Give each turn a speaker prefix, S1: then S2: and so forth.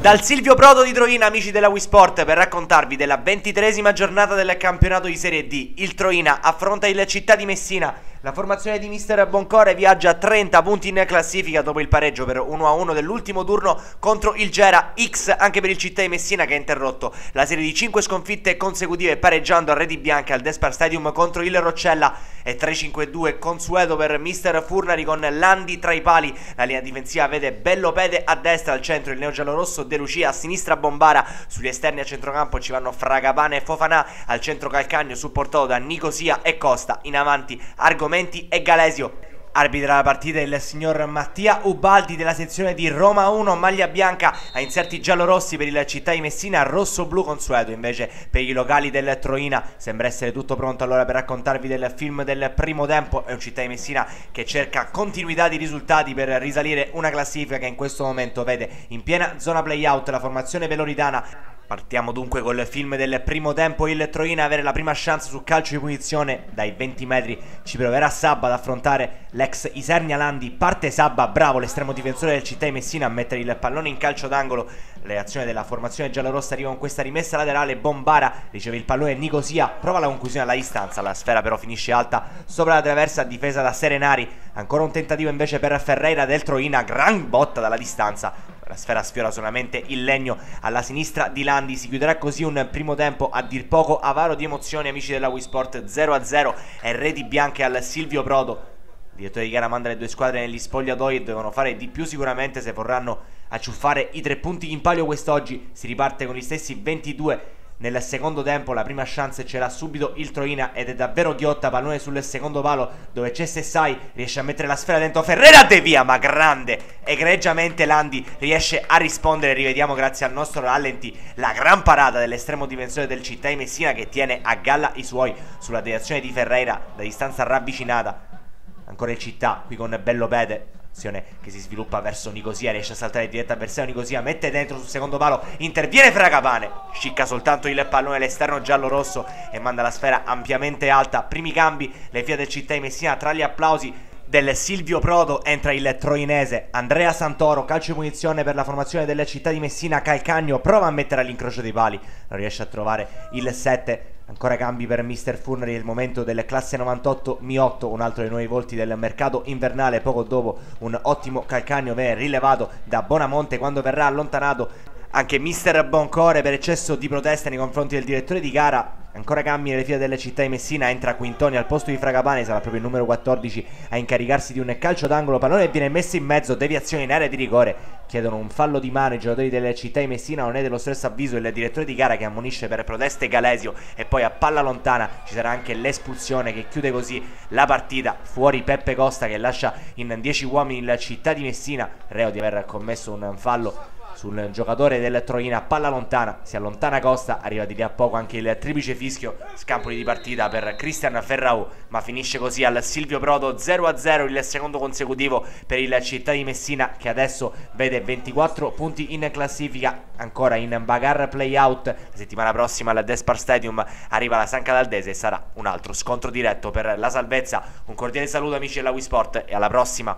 S1: Dal Silvio Prodo di Troina, amici della Wii Sport, per raccontarvi della 23esima giornata del campionato di Serie D. Il Troina affronta il Città di Messina. La formazione di mister Boncore viaggia a 30 punti in classifica dopo il pareggio per 1-1 dell'ultimo turno contro il Gera. X anche per il Città di Messina, che ha interrotto la serie di 5 sconfitte consecutive pareggiando a reti bianche al Despar Stadium contro il Roccella, e 3-5-2 consueto per mister Furnari con Landi tra i pali. La linea difensiva vede Bellopede a destra, al centro il neogiallorosso De Lucia, a sinistra Bombara, sugli esterni a centrocampo ci vanno Fragapane e Fofanà, al centro Calcagno supportato da Nicosia e Costa, in avanti Argomenti e Galesio. Arbitra la partita il signor Mattia Ubaldi della sezione di Roma 1, maglia bianca a inserti giallorossi per il Città di Messina, rosso-blu consueto invece per i locali del Troina. Sembra essere tutto pronto allora per raccontarvi del film del primo tempo. È un Città di Messina che cerca continuità di risultati per risalire una classifica che in questo momento vede in piena zona play-out la formazione veloridana. Partiamo dunque col film del primo tempo. Il Troina avere la prima chance su calcio di punizione dai 20 metri. Ci proverà Sabba ad affrontare l'ex Isernia Landi. Parte Sabba, bravo l'estremo difensore del Città di Messina a mettere il pallone in calcio d'angolo. La reazione della formazione giallorossa arriva con questa rimessa laterale. Bombara riceve il pallone, Nicosia prova la conclusione alla distanza, la sfera però finisce alta sopra la traversa, difesa da Serenari. Ancora un tentativo invece per Ferreira del Troina, gran botta dalla distanza. La sfera sfiora solamente il legno alla sinistra di Landi. Si chiuderà così un primo tempo a dir poco avaro di emozioni, amici della Wii Sport. 0-0 e reti bianche al Silvio Prodo. Il direttore di gara manda le due squadre negli spogliatoi e devono fare di più sicuramente se vorranno acciuffare i 3 punti in palio quest'oggi. Si riparte con gli stessi 22 nel secondo tempo. La prima chance ce l'ha subito il Troina ed è davvero ghiotta, pallone sul secondo palo dove c'è Sessai, riesce a mettere la sfera dentro, Ferreira devia, ma grande, egregiamente Landi riesce a rispondere. Rivediamo grazie al nostro rallenti la gran parata dell'estremo difensore del Città di Messina che tiene a galla i suoi sulla deviazione di Ferreira da distanza ravvicinata. Ancora il Città qui con Bellopede, azione che si sviluppa verso Nicosia, riesce a saltare in diretta avversario. Nicosia mette dentro sul secondo palo, interviene Fragapane, scicca soltanto il pallone all'esterno giallo-rosso e manda la sfera ampiamente alta. Primi cambi, le file del Città di Messina. Tra gli applausi del Silvio Prodo entra il troinese Andrea Santoro, calcio di punizione per la formazione della Città di Messina. Calcagno prova a mettere all'incrocio dei pali, non riesce a trovare il 7. Ancora cambi per mister Furnari nel momento del classe 98 Miotto, un altro dei nuovi volti del mercato invernale. Poco dopo un ottimo Calcagno viene rilevato da Bonamonte quando verrà allontanato anche mister Boncore per eccesso di proteste nei confronti del direttore di gara. Ancora cambi nelle file delle Città di Messina, entra Quintoni al posto di Fragapane, sarà proprio il numero 14 a incaricarsi di un calcio d'angolo, pallone viene messo in mezzo, deviazione in area di rigore, chiedono un fallo di mano i giocatori delle Città di Messina. Non è dello stesso avviso il direttore di gara che ammonisce per proteste Galesio, e poi a palla lontana ci sarà anche l'espulsione che chiude così la partita. Fuori Peppe Costa che lascia in 10 uomini il Città di Messina, reo di aver commesso un fallo sul giocatore del Troina. Palla lontana, si allontana Costa, arriva di lì a poco anche il triplice fischio, scampoli di partita per Cristian Ferrau, ma finisce così al Silvio Prodo. 0-0 il secondo consecutivo per il Città di Messina, che adesso vede 24 punti in classifica, ancora in bagarre play-out. La settimana prossima al Despar Stadium arriva la San Cataldese e sarà un altro scontro diretto per la salvezza. Un cordiale saluto amici della Wii Sport e alla prossima.